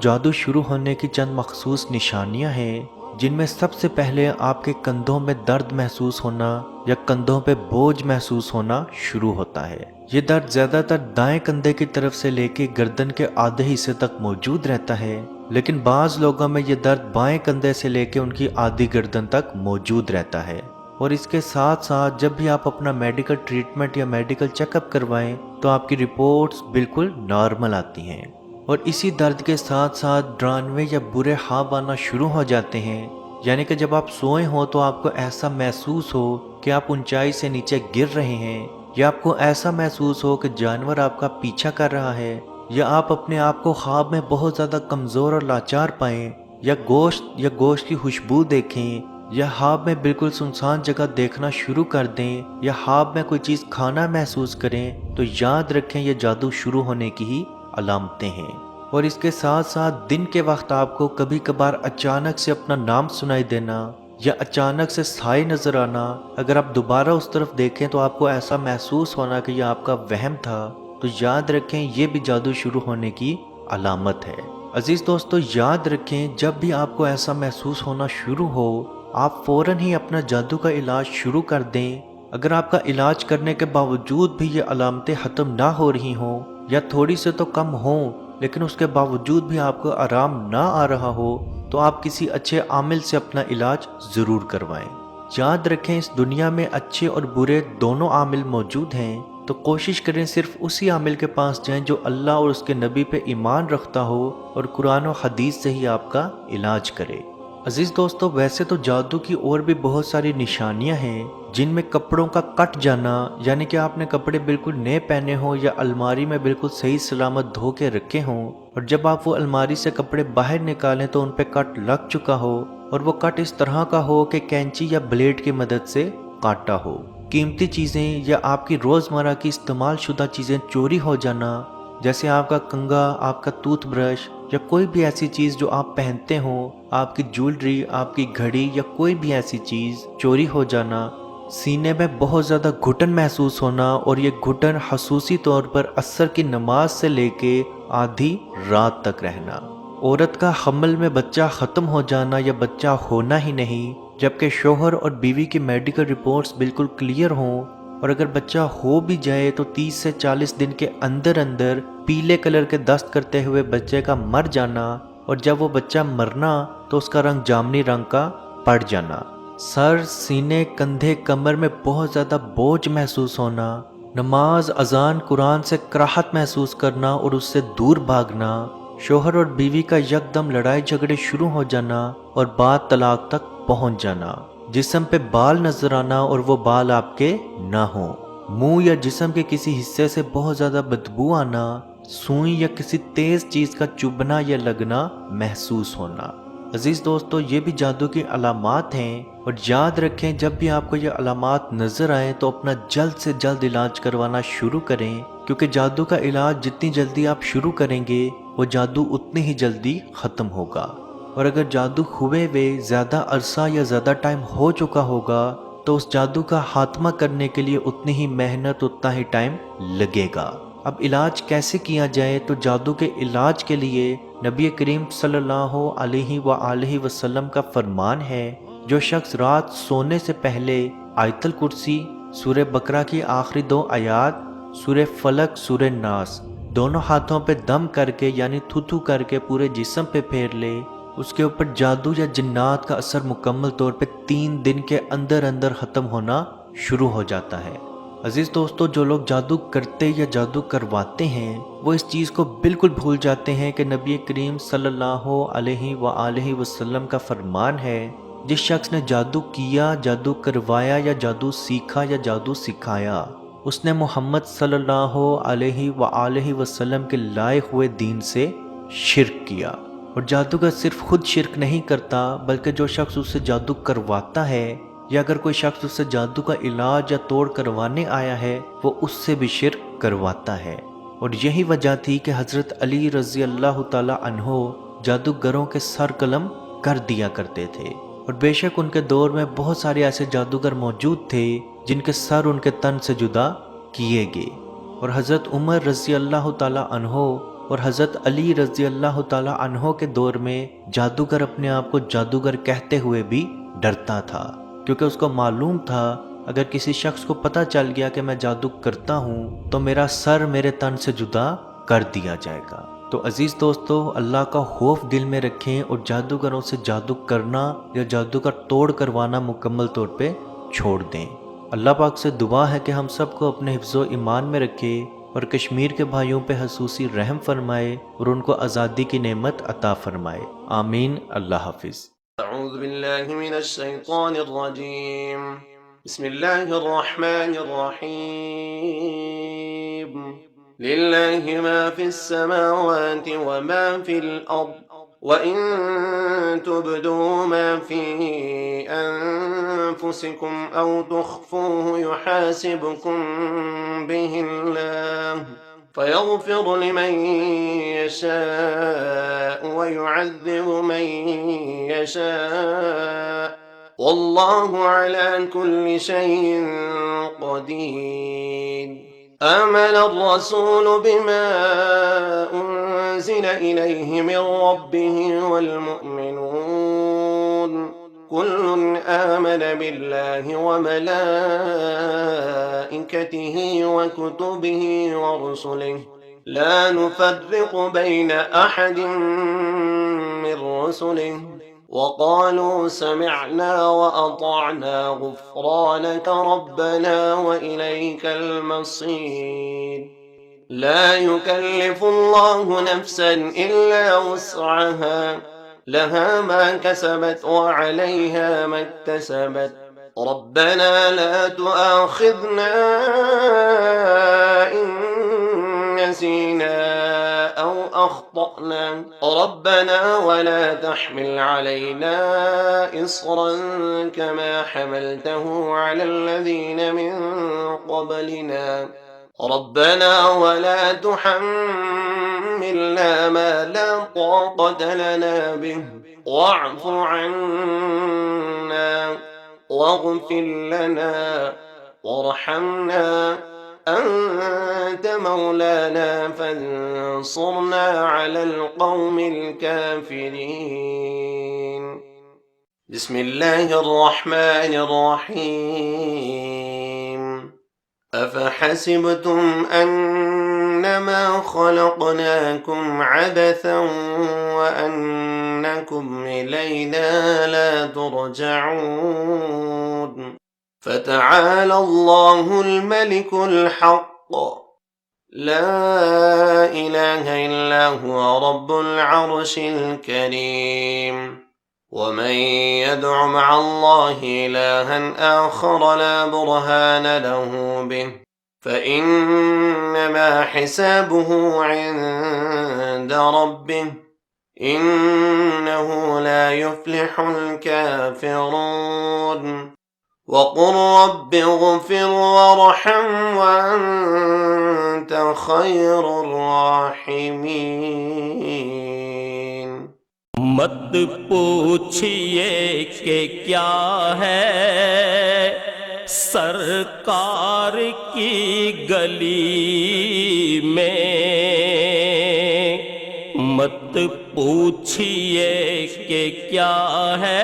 जादू शुरू होने की चंद मखसूस निशानियां हैं, जिनमें सबसे पहले आपके कंधों में दर्द महसूस होना या कंधों पे बोझ महसूस होना शुरू होता है। ये दर्द ज़्यादातर दाएं कंधे की तरफ से लेके गर्दन के आधे हिस्से तक मौजूद रहता है, लेकिन बाज़ लोगों में ये दर्द बाएं कंधे से लेके उनकी आधी गर्दन तक मौजूद रहता है। और इसके साथ साथ जब भी आप अपना मेडिकल ट्रीटमेंट या मेडिकल चेकअप करवाएं तो आपकी रिपोर्ट्स बिल्कुल नॉर्मल आती हैं। और इसी दर्द के साथ साथ डरावने या बुरे ख्वाब आना शुरू हो जाते हैं, यानी कि जब आप सोए हो तो आपको ऐसा महसूस हो कि आप ऊंचाई से नीचे गिर रहे हैं, या आपको ऐसा महसूस हो कि जानवर आपका पीछा कर रहा है, या आप अपने आप को ख्वाब में बहुत ज़्यादा कमज़ोर और लाचार पाएं, या गोश्त की खुशबू देखें, या ख्वाब में बिल्कुल सुनसान जगह देखना शुरू कर दें, या ख्वाब में कोई चीज़ खाना महसूस करें, तो याद रखें ये जादू शुरू होने की ही अलामतें हैं। और इसके साथ साथ दिन के वक्त आपको कभी कभार अचानक से अपना नाम सुनाई देना या अचानक से साए नजर आना, अगर आप दोबारा उस तरफ देखें तो आपको ऐसा महसूस होना कि यह आपका वहम था, तो याद रखें ये भी जादू शुरू होने की अलामत है। अजीज दोस्तों, याद रखें जब भी आपको ऐसा महसूस होना शुरू हो आप फौरन ही अपना जादू का इलाज शुरू कर दें। अगर आपका इलाज करने के बावजूद भी ये अलामतें ख़त्म ना हो रही हों या थोड़ी से तो कम हों, लेकिन उसके बावजूद भी आपको आराम ना आ रहा हो, तो आप किसी अच्छे आमिल से अपना इलाज ज़रूर करवाएं। याद रखें इस दुनिया में अच्छे और बुरे दोनों आमिल मौजूद हैं, तो कोशिश करें सिर्फ उसी आमिल के पास जाएं जो अल्लाह और उसके नबी पे ईमान रखता हो और कुरान और हदीस से ही आपका इलाज करे। अजीज दोस्तों, वैसे तो जादू की और भी बहुत सारी निशानियां हैं, जिनमें कपड़ों का कट जाना, यानी कि आपने कपड़े बिल्कुल नए पहने हों या अलमारी में बिल्कुल सही सलामत धो के रखे हों, और जब आप वो अलमारी से कपड़े बाहर निकालें तो उन पे कट लग चुका हो, और वो कट इस तरह का हो कि कैंची या ब्लेड की मदद से काटा हो। कीमती चीज़ें या आपकी रोज़मर्रा की इस्तेमाल शुदा चीज़ें चोरी हो जाना, जैसे आपका कंघा, आपका टूथब्रश या कोई भी ऐसी चीज़ जो आप पहनते हो, आपकी ज्वेलरी, आपकी घड़ी या कोई भी ऐसी चीज़ चोरी हो जाना, सीने में बहुत ज़्यादा घुटन महसूस होना, और ये घुटन खसूसी तौर पर असर की नमाज से लेके आधी रात तक रहना, औरत का हमल में बच्चा ख़त्म हो जाना या बच्चा होना ही नहीं, जबकि शोहर और बीवी की मेडिकल रिपोर्ट्स बिल्कुल क्लियर हों, और अगर बच्चा हो भी जाए तो 30 से 40 दिन के अंदर अंदर पीले कलर के दस्त करते हुए बच्चे का मर जाना, और जब वो बच्चा मरना तो उसका रंग जामनी रंग का पड़ जाना, सर, सीने, कंधे, कमर में बहुत ज़्यादा बोझ महसूस होना, नमाज, अजान, कुरान से कराहत महसूस करना और उससे दूर भागना, शोहर और बीवी का यकदम लड़ाई झगड़े शुरू हो जाना और बात तलाक तक पहुंच जाना, जिस्म पे बाल नजर आना और वो बाल आपके ना हो, मुंह या जिस्म के किसी हिस्से से बहुत ज़्यादा बदबू आना, सुई या किसी तेज चीज़ का चुभना या लगना महसूस होना। अजीज दोस्तों, ये भी जादू की अलामात हैं, और याद रखें जब भी आपको ये अलामात नज़र आए तो अपना जल्द से जल्द इलाज करवाना शुरू करें, क्योंकि जादू का इलाज जितनी जल्दी आप शुरू करेंगे वो जादू उतनी ही जल्दी ख़त्म होगा। और अगर जादू हुए वे ज़्यादा अरसा या ज़्यादा टाइम हो चुका होगा तो उस जादू का खात्मा करने के लिए उतनी ही मेहनत, उतना ही टाइम लगेगा। अब इलाज कैसे किया जाए, तो जादू के इलाज के लिए नबी करीम सल्लल्लाहु अलैहि वसल्लम का फरमान है, जो शख्स रात सोने से पहले आयतल कुर्सी, सूरह बकरा की आखिरी 2 आयात, सूरह फलक, सूरह नास दोनों हाथों पे दम करके यानी थूथू करके पूरे जिस्म पे फेर ले, उसके ऊपर जादू या जिन्नात का असर मुकम्मल तौर पे 3 दिन के अंदर अंदर ख़त्म होना शुरू हो जाता है। अजीज़ दोस्तों, जो लोग जादू करते या जादू करवाते हैं वो इस चीज़ को बिल्कुल भूल जाते हैं कि नबी करीम सल्लल्लाहु अलैहि वसल्लम का फरमान है, जिस शख्स ने जादू किया, जादू करवाया या जादू सीखा या जादू सिखाया, उसने मोहम्मद सल्लल्लाहु अलैहि वसल्लम के लाए हुए दीन से शिर्क किया। और जादूगर सिर्फ खुद शिर्क नहीं करता, बल्कि जो शख्स उससे जादू करवाता है या अगर कोई शख्स उससे जादू का इलाज या तोड़ करवाने आया है वो उससे भी शिर्क करवाता है। और यही वजह थी कि हज़रत अली रज़ी अल्लाह ताला अन्हो जादूगरों के सर कलम कर दिया करते थे। और बेशक उनके दौर में बहुत सारे ऐसे जादूगर मौजूद थे जिनके सर उनके तन से जुदा किए गए। और हज़रत उमर रज़ी अल्लाह ताला अन्हो اور حضرت علی رضی اللہ تعالی عنہ کے دور میں جادوگر اپنے آپ کو جادوگر کہتے ہوئے بھی ڈرتا تھا، کیونکہ اس کو معلوم تھا اگر کسی شخص کو پتہ چل گیا کہ میں جادو کرتا ہوں تو میرا سر میرے تن سے جدا کر دیا جائے گا۔ تو عزیز دوستو، اللہ کا خوف دل میں رکھیں اور جادوگروں سے جادو کرنا یا جادو کا توڑ کروانا مکمل طور پہ چھوڑ دیں۔ اللہ پاک سے دعا ہے کہ ہم سب کو اپنے حفظ و ایمان میں رکھے اور کشمیر کے بھائیوں پہ خصوصی رحم فرمائے اور ان کو آزادی کی نعمت عطا فرمائے۔ آمین۔ اللہ حافظ۔ اعوذ باللہ من الشیطان الرجیم، بسم اللہ الرحمن الرحیم، للہ ما فی السماوات وما فی الارض وَإِن تُبْدُوا مَا فِي أَنفُسِكُمْ أَوْ تُخْفُوهُ يُحَاسِبْكُم بِهِ اللَّهُ فَيَغْفِرُ لِمَن يَشَاءُ وَيُعَذِّبُ مَن يَشَاءُ وَاللَّهُ عَلَى كُلِّ شَيْءٍ قَدِيرٌ۔ آمن الرسول بما أنزل إليه من ربه والمؤمنون كل آمن بالله وملائكته وكتبه ورسله لا نفرق بين أحد من رسله وقالوا سمعنا وأطعنا غفرانك ربنا وإليك المصير۔ لا يكلف الله نفسا إلا وسعها، لها ما كسبت وعليها ما اكتسبت، ربنا لا تؤاخذنا إن نسينا أو أخطأنا، ربنا ولا تحمل علينا إصرا كما حملته على الذين من قبلنا، ربنا ولا تحملنا ما لا طاقة لنا به، واعف عنا واغفر لنا وارحمنا أنت مولانا فانصرنا على القوم الكافرين۔ بسم الله الرحمن الرحيم، أفحسبتم أنما خلقناكم عبثا وأنكم إلينا لا ترجعون، فتعالى الله الملك الحق لا إله إلا هو رب العرش الكريم۔ ومن يدع مع الله إلها آخر لا برهان له به فإنما حسابه عند ربه إنه لا يفلح الكافرون۔ وقل رب اغفر وارحم وأنت خير الراحمين۔ مت پوچھئے کہ کیا ہے سرکار کی گلی میں، مت پوچھئے کہ کیا ہے